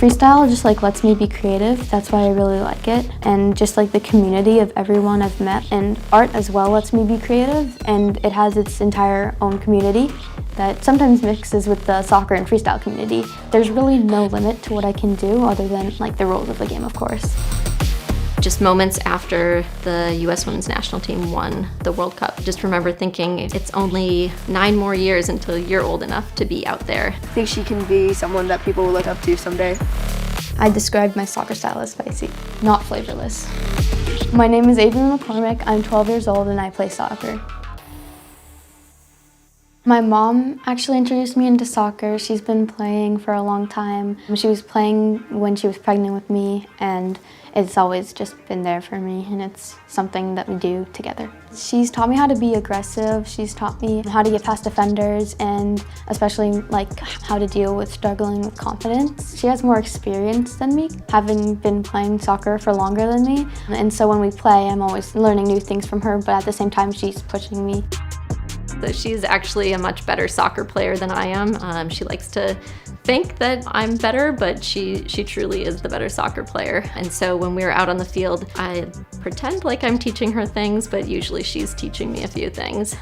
Freestyle just lets me be creative. That's why I really like it. And just the community of everyone I've met. And art as well lets me be creative, and it has its entire own community that sometimes mixes with the soccer and freestyle community. There's really no limit to what I can do other than the rules of the game, of course. Just moments after the U.S. women's national team won the World Cup, just remember thinking it's only 9 more years until you're old enough to be out there. I think she can be someone that people will look up to someday. I described my soccer style as spicy, not flavorless. My name is Avery McCormack. I'm 12 years old and I play soccer. My mom actually introduced me into soccer. She's been playing for a long time. She was playing when she was pregnant with me, and it's always just been there for me, and it's something that we do together. She's taught me how to be aggressive. She's taught me how to get past defenders, and especially how to deal with struggling with confidence. She has more experience than me, having been playing soccer for longer than me. And so when we play, I'm always learning new things from her, but at the same time, she's pushing me. So she's actually a much better soccer player than I am. She likes to think that I'm better, but she truly is the better soccer player. And so when we're out on the field, I pretend like I'm teaching her things, but usually she's teaching me a few things.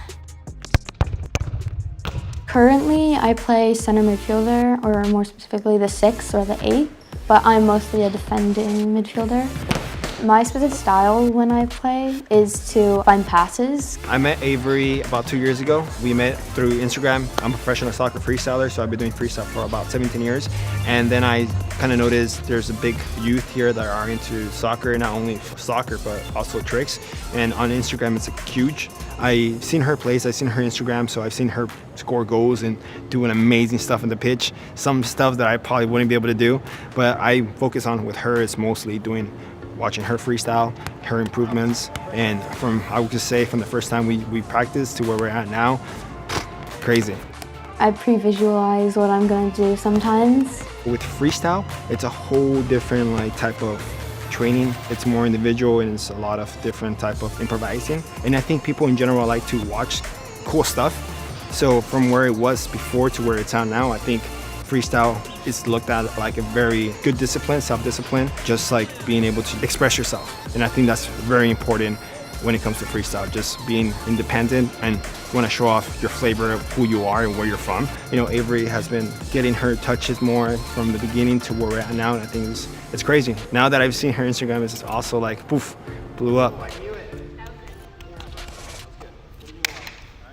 Currently, I play center midfielder, or more specifically the 6 or the 8, but I'm mostly a defending midfielder. My specific style when I play is to find passes. I met Avery about 2 years ago. We met through Instagram. I'm a professional soccer freestyler, so I've been doing freestyle for about 17 years. And then I kind of noticed there's a big youth here that are into soccer, not only soccer, but also tricks. And on Instagram, it's huge. I've seen her plays, I've seen her Instagram, so I've seen her score goals and doing amazing stuff on the pitch. Some stuff that I probably wouldn't be able to do, but I focus on with her is mostly watching her freestyle, her improvements, and I would just say from the first time we practiced to where we're at now, crazy. I pre-visualize what I'm going to do sometimes. With freestyle, it's a whole different type of training. It's more individual and it's a lot of different type of improvising. And I think people in general like to watch cool stuff. So from where it was before to where it's at now, I think freestyle is looked at like a very good discipline, self-discipline, just being able to express yourself. And I think that's very important when it comes to freestyle, just being independent and want to show off your flavor of who you are and where you're from. Avery has been getting her touches more from the beginning to where we're at now, and I think it's crazy. Now that I've seen her Instagram, it's also poof, blew up.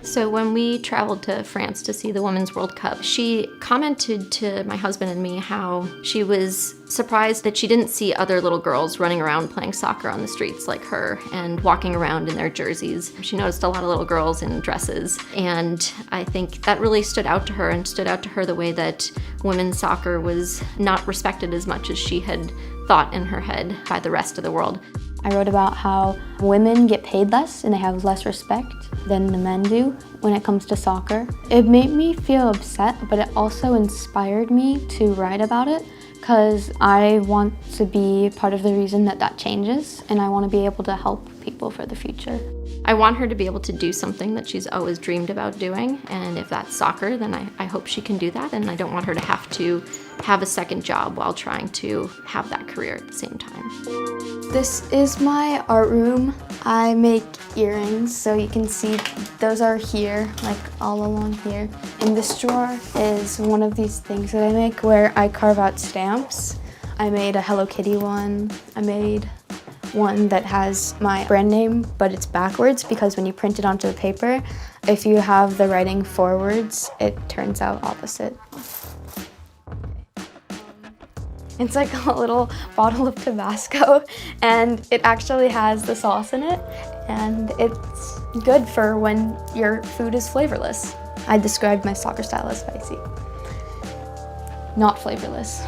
So when we traveled to France to see the Women's World Cup, she commented to my husband and me how she was surprised that she didn't see other little girls running around playing soccer on the streets like her and walking around in their jerseys. She noticed a lot of little girls in dresses, and I think that really stood out to her, and stood out to her the way that women's soccer was not respected as much as she had thought in her head by the rest of the world. I wrote about how women get paid less and they have less respect than the men do when it comes to soccer. It made me feel upset, but it also inspired me to write about it because I want to be part of the reason that changes, and I want to be able to help people for the future. I want her to be able to do something that she's always dreamed about doing, and if that's soccer, then I hope she can do that, and I don't want her to have a second job while trying to have that career at the same time. This is my art room. I make earrings, so you can see those are here, all along here. In this drawer is one of these things that I make where I carve out stamps. I made a Hello Kitty one. I made one that has my brand name, but it's backwards because when you print it onto the paper, if you have the writing forwards, it turns out opposite. It's like a little bottle of Tabasco, and it actually has the sauce in it, and it's good for when your food is flavorless. I described my soccer style as spicy, not flavorless.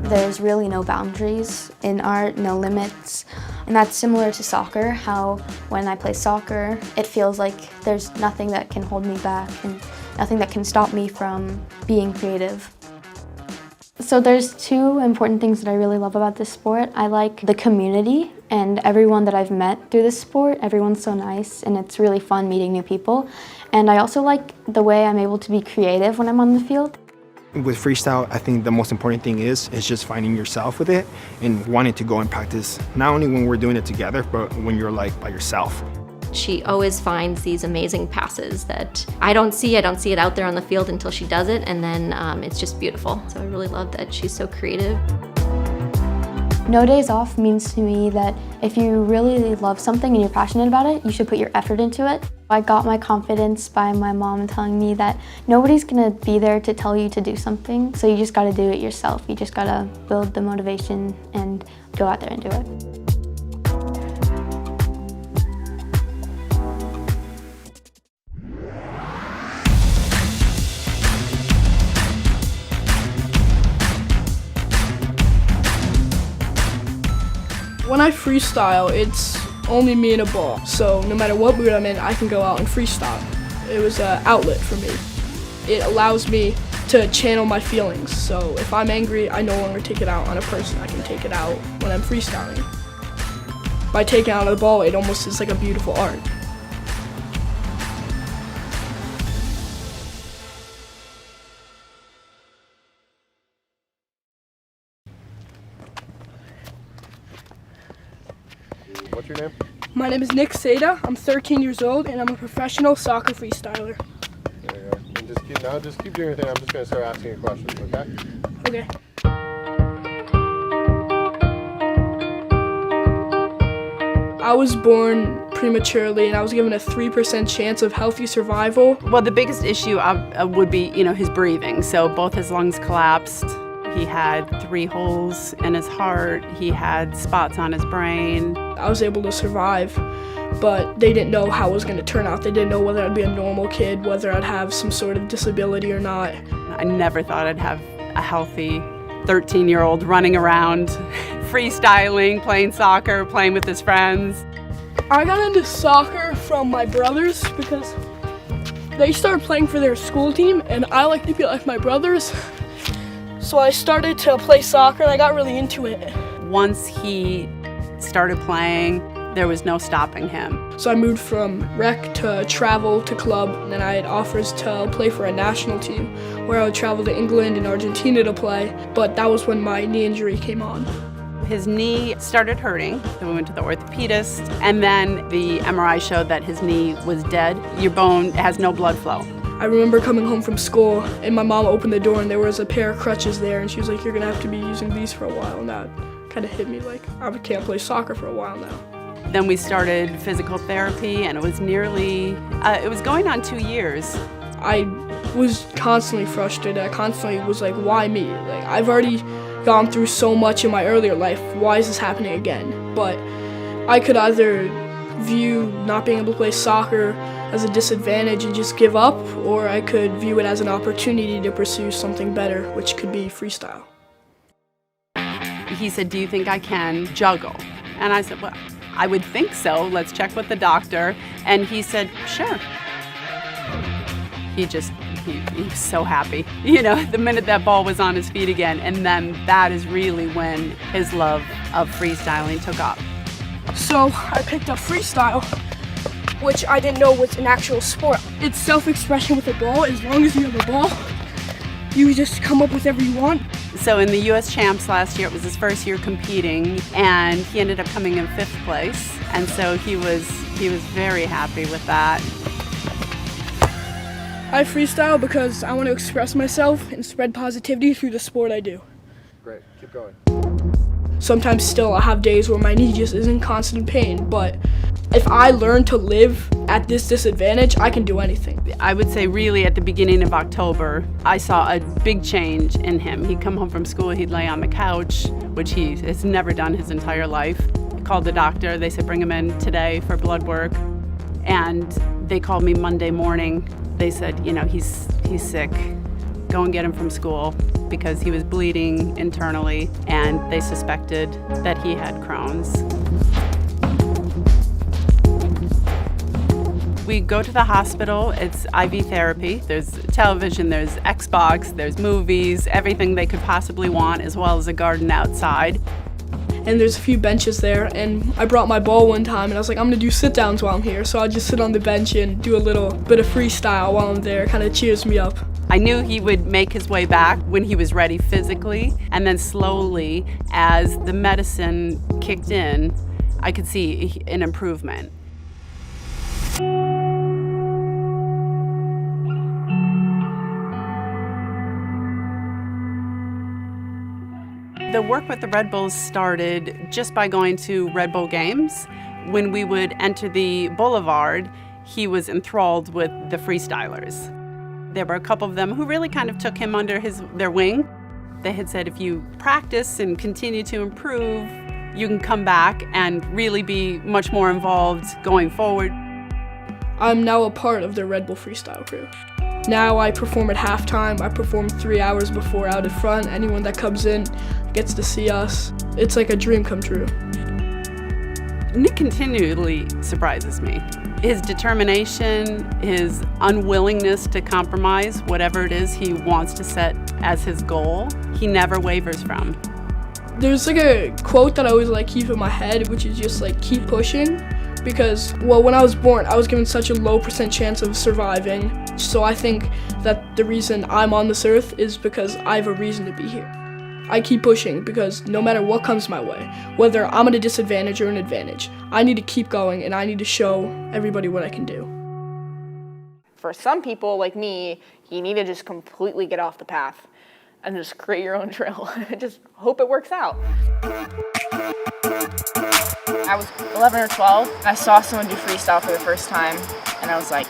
There's really no boundaries in art, no limits, and that's similar to soccer, how when I play soccer, it feels like there's nothing that can hold me back and nothing that can stop me from being creative. So there's 2 important things that I really love about this sport. I like the community and everyone that I've met through this sport. Everyone's so nice and it's really fun meeting new people. And I also like the way I'm able to be creative when I'm on the field. With freestyle, I think the most important thing is just finding yourself with it and wanting to go and practice, not only when we're doing it together, but when you're like by yourself. She always finds these amazing passes that I don't see it out there on the field until she does it, and then it's just beautiful. So I really love that she's so creative. No days off means to me that if you really love something and you're passionate about it, you should put your effort into it. I got my confidence by my mom telling me that nobody's gonna be there to tell you to do something, so you just gotta do it yourself. You just gotta build the motivation and go out there and do it. When I freestyle, it's only me and a ball. So no matter what mood I'm in, I can go out and freestyle. It was an outlet for me. It allows me to channel my feelings. So if I'm angry, I no longer take it out on a person. I can take it out when I'm freestyling. By taking out of the ball, it almost is like a beautiful art. What's your name? My name is Seyda. I'm 13 years old and I'm a professional soccer freestyler. There you go. And just keep doing your thing. I'm just going to start asking you questions, okay? Okay. I was born prematurely and I was given a 3% chance of healthy survival. Well, the biggest issue would be, his breathing. So both his lungs collapsed. He had 3 holes in his heart. He had spots on his brain. I was able to survive, but they didn't know how it was going to turn out. They didn't know whether I'd be a normal kid, whether I'd have some sort of disability or not. I never thought I'd have a healthy 13-year-old running around, freestyling, playing soccer, playing with his friends. I got into soccer from my brothers because they started playing for their school team, and I like to be like my brothers. So I started to play soccer and I got really into it. Once he started playing, there was no stopping him. So I moved from rec to travel to club, and then I had offers to play for a national team where I would travel to England and Argentina to play, but that was when my knee injury came on. His knee started hurting, so we went to the orthopedist, and then the MRI showed that his knee was dead. Your bone has no blood flow. I remember coming home from school and my mom opened the door and there was a pair of crutches there and she was like, "You're gonna have to be using these for a while." And that kind of hit me like, I can't play soccer for a while now. Then we started physical therapy and it was it was going on 2 years. I was constantly frustrated. I constantly was like, why me? Like, I've already gone through so much in my earlier life. Why is this happening again? But I could either view not being able to play soccer as a disadvantage and just give up, or I could view it as an opportunity to pursue something better, which could be freestyle. He said, "Do you think I can juggle?" And I said, "Well, I would think so. Let's check with the doctor." And he said, "Sure." He was so happy, the minute that ball was on his feet again. And then that is really when his love of freestyling took off. So I picked up freestyle, which I didn't know was an actual sport. It's self-expression with a ball. As long as you have a ball, you just come up with whatever you want. So in the U.S. Champs last year, it was his first year competing, and he ended up coming in 5th place. And so he was very happy with that. I freestyle because I want to express myself and spread positivity through the sport I do. Great, keep going. Sometimes still I have days where my knee just is in constant pain, but if I learn to live at this disadvantage, I can do anything. I would say really at the beginning of October, I saw a big change in him. He'd come home from school, he'd lay on the couch, which he has never done his entire life. I called the doctor, they said bring him in today for blood work. And they called me Monday morning. They said, he's sick. Go and get him from school, because he was bleeding internally and they suspected that he had Crohn's. We go to the hospital, it's IV therapy. There's television, there's Xbox, there's movies, everything they could possibly want, as well as a garden outside. And there's a few benches there, and I brought my ball one time and I was like, I'm gonna do sit downs while I'm here. So I just sit on the bench and do a little bit of freestyle while I'm there, kind of cheers me up. I knew he would make his way back when he was ready physically, and then slowly, as the medicine kicked in, I could see an improvement. The work with the Red Bulls started just by going to Red Bull games. When we would enter the boulevard, he was enthralled with the freestylers. There were a couple of them who really kind of took him under their wing. They had said, if you practice and continue to improve, you can come back and really be much more involved going forward. I'm now a part of the Red Bull freestyle crew. Now I perform at halftime. I perform 3 hours before out in front. Anyone that comes in gets to see us. It's like a dream come true. Nick continually surprises me. His determination, his unwillingness to compromise whatever it is he wants to set as his goal, he never wavers from. There's like a quote that I always like keep in my head, which is just like keep pushing. Because, well, when I was born, I was given such a low % chance of surviving. So I think that the reason I'm on this earth is because I have a reason to be here. I keep pushing because no matter what comes my way, whether I'm at a disadvantage or an advantage, I need to keep going and I need to show everybody what I can do. For some people like me, you need to just completely get off the path and just create your own trail. Just hope it works out. I was 11 or 12. I saw someone do freestyle for the first time, and I was like,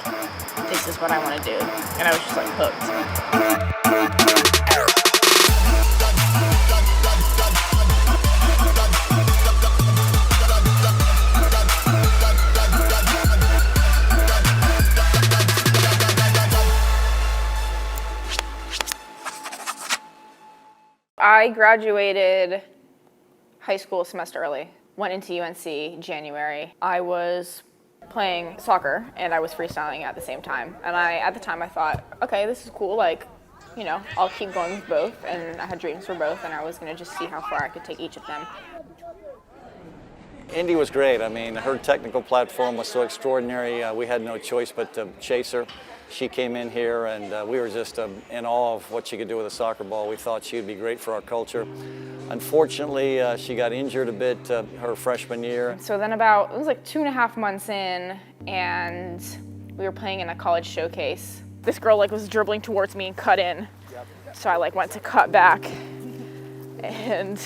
this is what I want to do. And I was just like hooked. I graduated high school a semester early. Went into UNC January. I was playing soccer and I was freestyling at the same time. And at the time I thought, okay, this is cool, like, you know, I'll keep going with both. And I had dreams for both and I was gonna just see how far I could take each of them. Indi was great. I mean, her technical platform was so extraordinary. We had no choice but to chase her. She came in here and we were just in awe of what she could do with a soccer ball. We thought she would be great for our culture. Unfortunately, she got injured a bit her freshman year. So then it was like 2.5 months in and we were playing in a college showcase. This girl like was dribbling towards me and cut in. So I like went to cut back and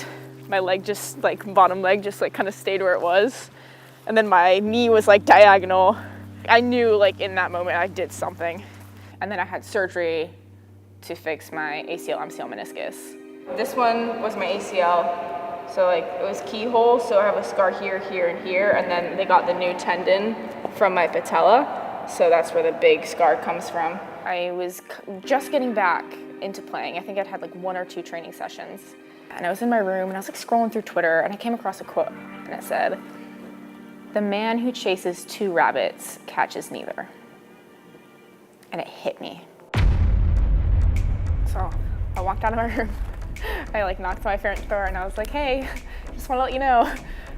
my leg just like bottom leg just like kind of stayed where it was. And then my knee was like diagonal. I knew like in that moment I did something. And then I had surgery to fix my ACL, MCL, meniscus. This one was my ACL. So like it was keyhole, so I have a scar here, here, and here. And then they got the new tendon from my patella. So that's where the big scar comes from. I was just getting back into playing. I think I'd had like 1 or 2 training sessions. And I was in my room and I was like scrolling through Twitter and I came across a quote and it said, "The man who chases 2 rabbits catches neither." And it hit me. So I walked out of my room. I like knocked on my parents' door and I was like, "Hey, just want to let you know,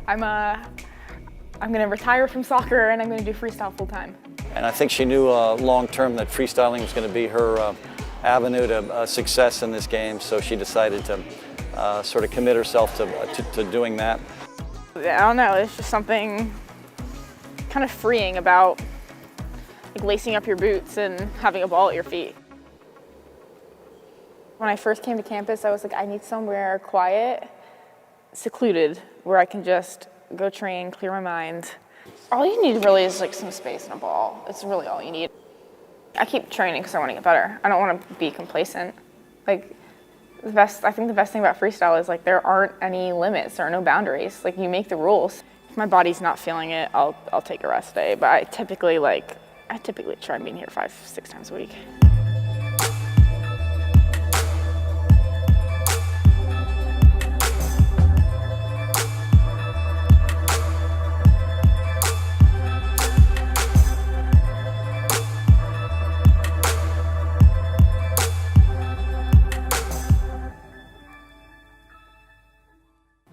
I'm gonna retire from soccer and I'm gonna do freestyle full time." And I think she knew long term that freestyling was going to be her avenue to success in this game, so she decided to sort of commit herself to doing that. I don't know, it's just something kind of freeing about like lacing up your boots and having a ball at your feet. When I first came to campus, I was like, I need somewhere quiet, secluded, where I can just go train, clear my mind. All you need really is like some space and a ball. It's really all you need. I keep training because I want to get better. I don't want to be complacent. Like I think the best thing about freestyle is like there aren't any limits, there are no boundaries. Like you make the rules. If my body's not feeling it, I'll take a rest day. But I typically try and be in here 5-6 times a week.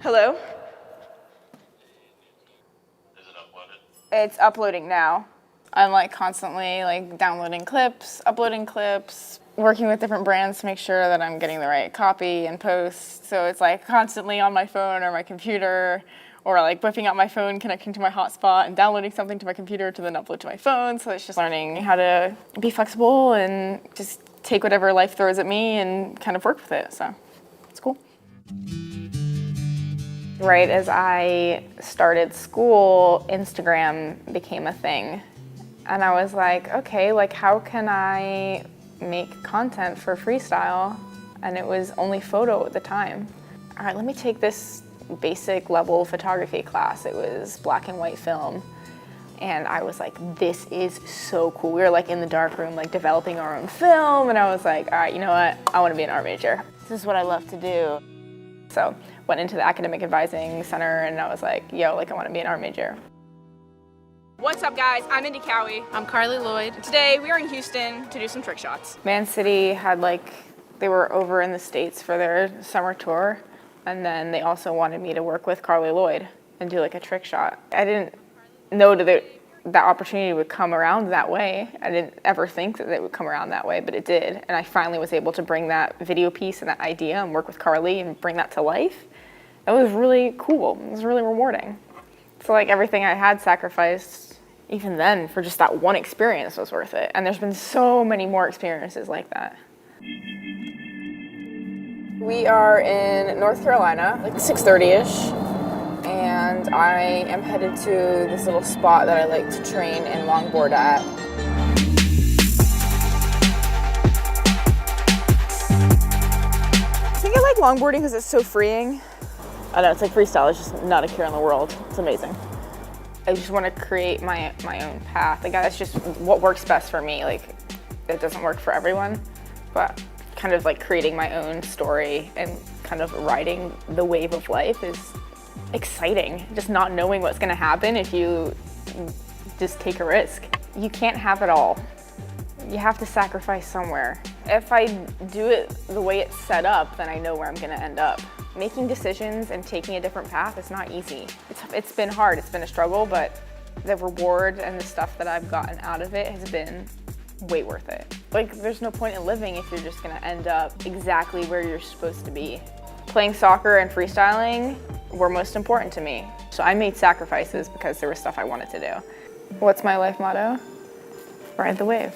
Hello? Is it uploaded? It's uploading now. I'm like constantly like downloading clips, uploading clips, working with different brands to make sure that I'm getting the right copy and post. So it's like constantly on my phone or my computer, or like whipping out my phone, connecting to my hotspot and downloading something to my computer to then upload to my phone. So it's just learning how to be flexible and just take whatever life throws at me and kind of work with it. So it's cool. Right as I started school, Instagram became a thing. And I was like, okay, like how can I make content for freestyle? And it was only photo at the time. All right, let me take this basic level photography class. It was black and white film. And I was like, this is so cool. We were like in the dark room, like developing our own film. And I was like, all right, you know what? I want to be an art major. This is what I love to do. So went into the academic advising center and I was like, yo, like I want to be an art major. What's up guys, I'm Indi Cowie. I'm Carly Lloyd. Today we are in Houston to do some trick shots. Man City had they were over in the States for their summer tour. And then they also wanted me to work with Carly Lloyd and do like a trick shot. I didn't know that opportunity would come around that way. I didn't ever think that it would come around that way, but it did. And I finally was able to bring that video piece and that idea and work with Carly and bring that to life. It was really cool. It was really rewarding. So like everything I had sacrificed, even then, for just that one experience was worth it. And there's been so many more experiences like that. We are in North Carolina, like 6:30-ish, and I am headed to this little spot that I like to train and longboard at. I think I like longboarding because it's so freeing. I know, it's like freestyle, it's just not a care in the world. It's amazing. I just want to create my own path. Like that's just what works best for me. Like it doesn't work for everyone, but kind of like creating my own story and kind of riding the wave of life is exciting. Just not knowing what's gonna happen if you just take a risk. You can't have it all. You have to sacrifice somewhere. If I do it the way it's set up, then I know where I'm gonna end up. Making decisions and taking a different path is not easy. It's been hard, it's been a struggle, but the reward and the stuff that I've gotten out of it has been way worth it. Like, there's no point in living if you're just gonna end up exactly where you're supposed to be. Playing soccer and freestyling were most important to me. So I made sacrifices because there was stuff I wanted to do. What's my life motto? Ride the wave.